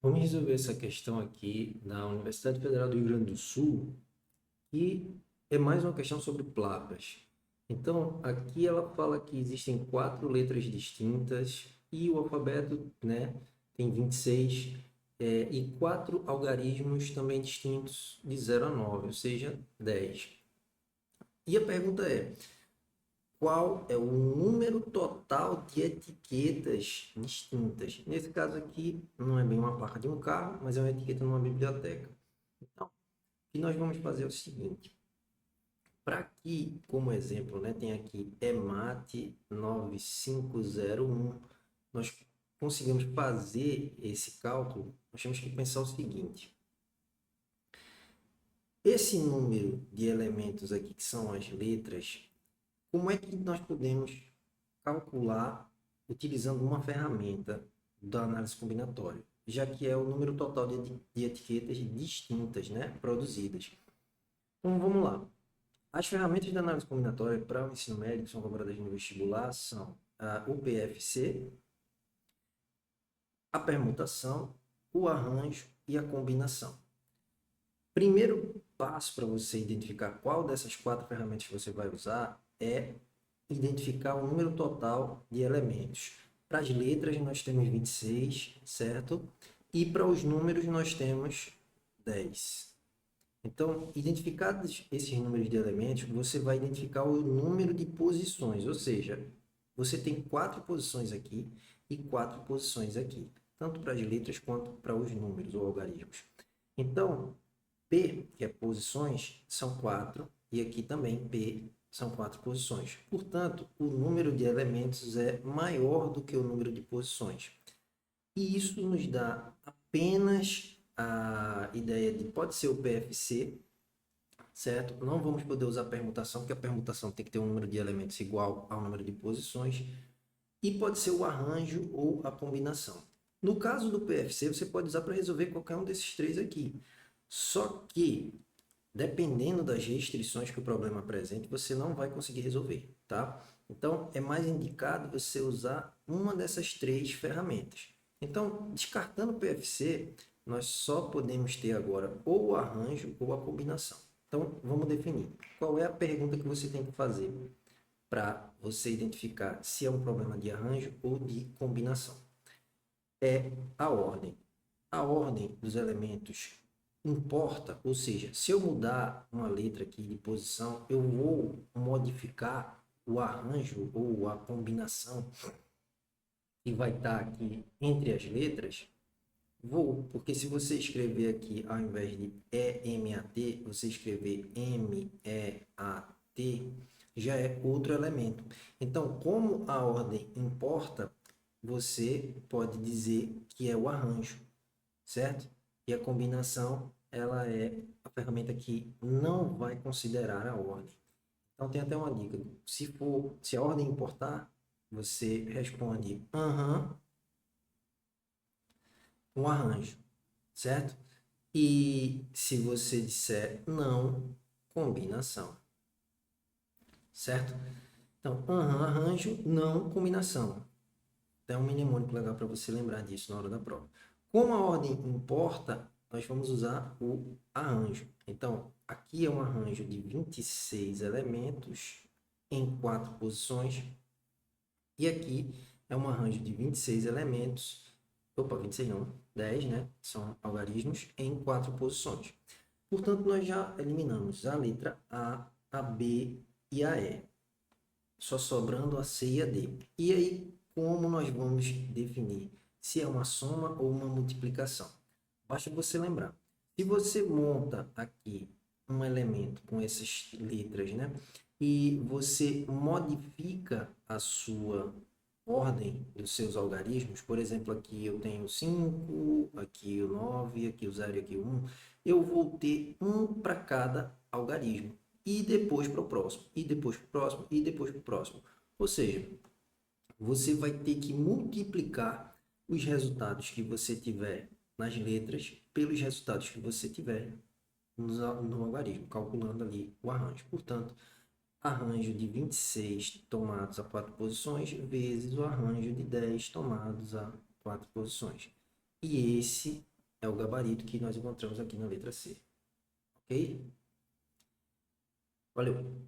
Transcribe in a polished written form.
Vamos resolver essa questão aqui na Universidade Federal do Rio Grande do Sul, e é mais uma questão sobre placas. Então, aqui ela fala que existem quatro letras distintas e o alfabeto, né, tem 26, e quatro algarismos também distintos de 0 a 9, ou seja, 10. E a pergunta é: qual é o número total de etiquetas distintas? Nesse caso aqui, não é bem uma placa de um carro, mas é uma etiqueta numa biblioteca. Então, o que nós vamos fazer é o seguinte: para que, como exemplo, né, tem aqui EMAT 9501, nós conseguimos fazer esse cálculo, nós temos que pensar o seguinte: esse número de elementos aqui, que são as letras, como é que nós podemos calcular utilizando uma ferramenta da análise combinatória, já que é o número total de etiquetas distintas, né, produzidas. Então vamos lá. As ferramentas de análise combinatória para o ensino médio que são cobradas no vestibular são o PFC, a permutação, o arranjo e a combinação. Primeiro passo para você identificar qual dessas quatro ferramentas que você vai usar é identificar o número total de elementos. Para as letras nós temos 26, certo? E para os números nós temos 10. Então, identificados esses números de elementos, você vai identificar o número de posições, ou seja, você tem quatro posições aqui e quatro posições aqui, tanto para as letras quanto para os números ou algarismos. Então, P, que é posições, são quatro, e aqui também P são quatro posições. Portanto, o número de elementos é maior do que o número de posições. E isso nos dá apenas a ideia de pode ser o PFC, certo? Não vamos poder usar permutação, porque a permutação tem que ter um número de elementos igual ao número de posições. E pode ser o arranjo ou a combinação. No caso do PFC, você pode usar para resolver qualquer um desses três aqui. Só que, dependendo das restrições que o problema apresente, você não vai conseguir resolver, tá? Então, é mais indicado você usar uma dessas três ferramentas. Então, descartando o PFC, nós só podemos ter agora ou o arranjo ou a combinação. Então, vamos definir. Qual é a pergunta que você tem que fazer para você identificar se é um problema de arranjo ou de combinação? É a ordem. A ordem dos elementos importa, ou seja, se eu mudar uma letra aqui de posição, eu vou modificar o arranjo ou a combinação que vai estar aqui entre as letras. Vou, porque se você escrever aqui, ao invés de EMAT, você escrever MEAT, já é outro elemento. Então, como a ordem importa, você pode dizer que é o arranjo, certo? E a combinação, ela é a ferramenta que não vai considerar a ordem. Então, tem até uma dica. Se a ordem importar, você responde aham, um arranjo, certo? E se você disser não, combinação, certo? Então, arranjo, não, combinação. É um mnemônico legal para você lembrar disso na hora da prova. Como a ordem importa, nós vamos usar o arranjo. Então, aqui é um arranjo de 26 elementos em quatro posições. E aqui é um arranjo de 26 elementos. Opa, 26 não, 10, né? São algarismos em quatro posições. Portanto, nós já eliminamos a letra A B e a E, só sobrando a C e a D. E aí, como nós vamos definir se é uma soma ou uma multiplicação? Basta você lembrar. Se você monta aqui um elemento com essas letras, né? E você modifica a sua ordem dos seus algarismos, por exemplo, aqui eu tenho 5, aqui o 9, aqui o 0 e aqui o 1, eu vou ter um para cada algarismo, e depois para o próximo, e depois para o próximo, e depois para o próximo. Ou seja, você vai ter que multiplicar os resultados que você tiver nas letras pelos resultados que você tiver no algarismo, calculando ali o arranjo. Portanto, arranjo de 26 tomados a quatro posições vezes o arranjo de 10 tomados a quatro posições. E esse é o gabarito que nós encontramos aqui na letra C. Ok? Valeu!